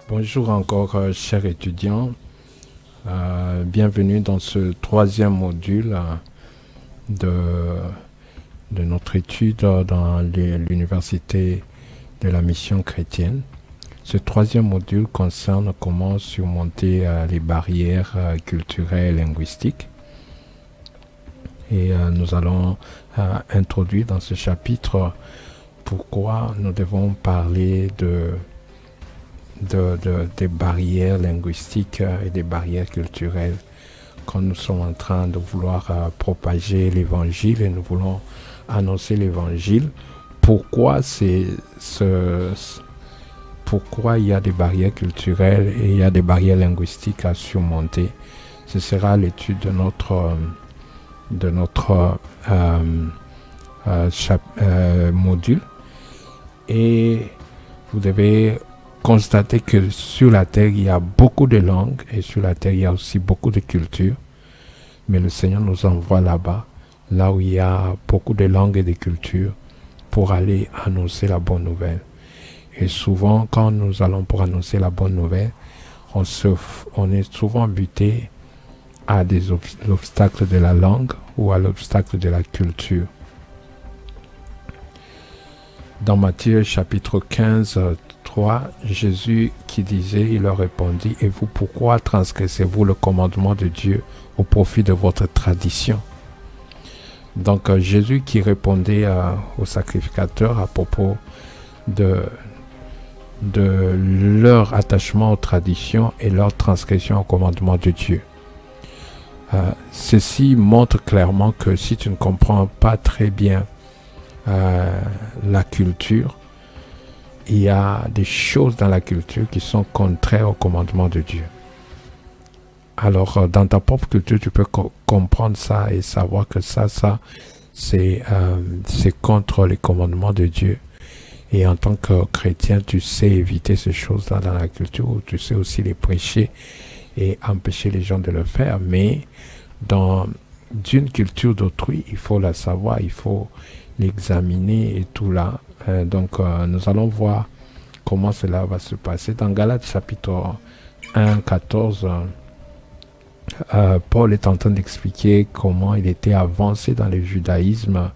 Bonjour encore, chers étudiants. Bienvenue dans ce troisième module de, de notre étude dans l'Université de la Mission chrétienne. Ce troisième module concerne comment surmonter les barrières culturelles et linguistiques. Et nous allons introduire dans ce chapitre pourquoi nous devons parler des barrières linguistiques et des barrières culturelles quand nous sommes en train de vouloir propager l'évangile et nous voulons annoncer l'évangile. Pourquoi pourquoi il y a des barrières culturelles et il y a des barrières linguistiques à surmonter. Ce sera l'étude de notre module. Et vous devez constater que sur la terre, il y a beaucoup de langues et sur la terre, il y a aussi beaucoup de cultures. Mais le Seigneur nous envoie là-bas, là où il y a beaucoup de langues et de cultures, pour aller annoncer la bonne nouvelle. Et souvent, quand nous allons pour annoncer la bonne nouvelle, on est souvent buté à l'obstacle de la langue ou à l'obstacle de la culture. Dans Matthieu chapitre 15, 3, Jésus qui disait, il leur répondit, « Et vous, pourquoi transgressez-vous le commandement de Dieu au profit de votre tradition ?» Donc Jésus qui répondait aux sacrificateurs à propos de leur attachement aux traditions et leur transgression au commandement de Dieu. Ceci montre clairement que si tu ne comprends pas très bien la culture, il y a des choses dans la culture qui sont contraires au commandement de Dieu. Alors, dans ta propre culture, tu peux comprendre ça et savoir que ça c'est contre les commandements de Dieu. Et en tant que chrétien, tu sais éviter ces choses-là dans la culture, ou tu sais aussi les prêcher et empêcher les gens de le faire. Mais dans une culture d'autrui, il faut la savoir, il faut l'examiner et tout là. Donc, nous allons voir comment cela va se passer. Dans Galates chapitre 1, 14, Paul est en train d'expliquer comment il était avancé dans le judaïsme,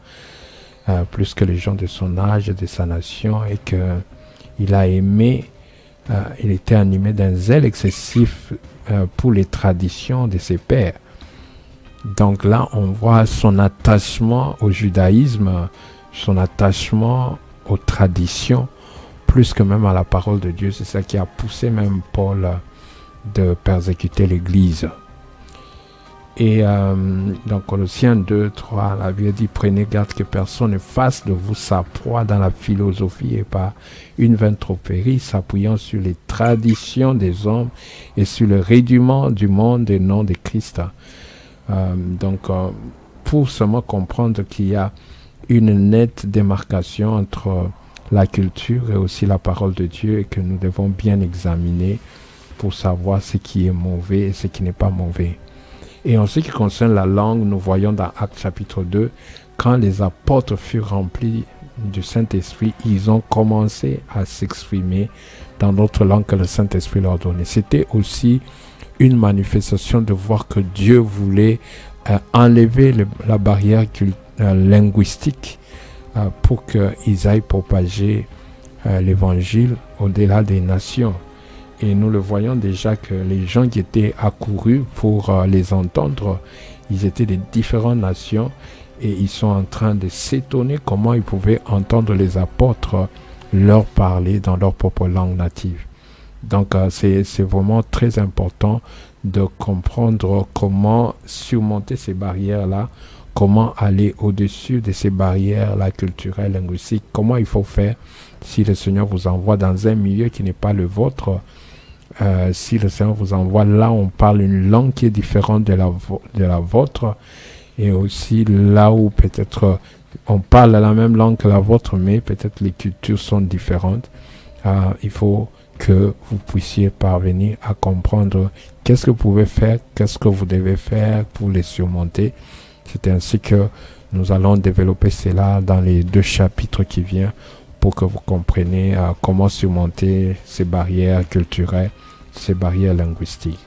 plus que les gens de son âge, de sa nation, et qu'il a aimé, il était animé d'un zèle excessif pour les traditions de ses pères. Donc là, on voit son attachement au judaïsme, son attachement aux traditions, plus que même à la parole de Dieu. C'est ça qui a poussé même Paul de persécuter l'Église. Et dans Colossiens 2, 3, la Bible dit, prenez garde que personne ne fasse de vous sa proie dans la philosophie et par une vaine tromperie, s'appuyant sur les traditions des hommes et sur le rudiment du monde des noms de Christ. Pour seulement comprendre qu'il y a une nette démarcation entre la culture et aussi la parole de Dieu et que nous devons bien examiner pour savoir ce qui est mauvais et ce qui n'est pas mauvais. Et en ce qui concerne la langue, nous voyons dans Actes chapitre 2, quand les apôtres furent remplis du Saint-Esprit, ils ont commencé à s'exprimer dans d'autres langues que le Saint-Esprit leur donnait. C'était aussi une manifestation de voir que Dieu voulait enlever la barrière linguistique pour qu'ils aillent propager l'évangile au-delà des nations. Et nous le voyons déjà que les gens qui étaient accourus pour les entendre, ils étaient de différentes nations et ils sont en train de s'étonner comment ils pouvaient entendre les apôtres leur parler dans leur propre langue native. Donc c'est vraiment très important de comprendre comment surmonter ces barrières-là, comment aller au-dessus de ces barrières-là culturelles, linguistiques, comment il faut faire si le Seigneur vous envoie dans un milieu qui n'est pas le vôtre. Si le Seigneur vous envoie là, on parle une langue qui est différente de la vôtre, et aussi là où peut-être on parle la même langue que la vôtre, mais peut-être les cultures sont différentes. Il faut que vous puissiez parvenir à comprendre qu'est-ce que vous pouvez faire, qu'est-ce que vous devez faire pour les surmonter. C'est ainsi que nous allons développer cela dans les 2 chapitres qui viennent pour que vous compreniez comment surmonter ces barrières culturelles, ces barrières linguistiques.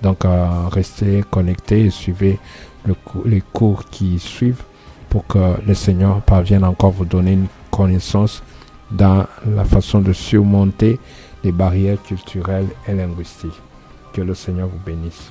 Donc, restez connectés et suivez les cours qui suivent pour que le Seigneur parvienne encore vous donner une connaissance dans la façon de surmonter les barrières culturelles et linguistiques. Que le Seigneur vous bénisse.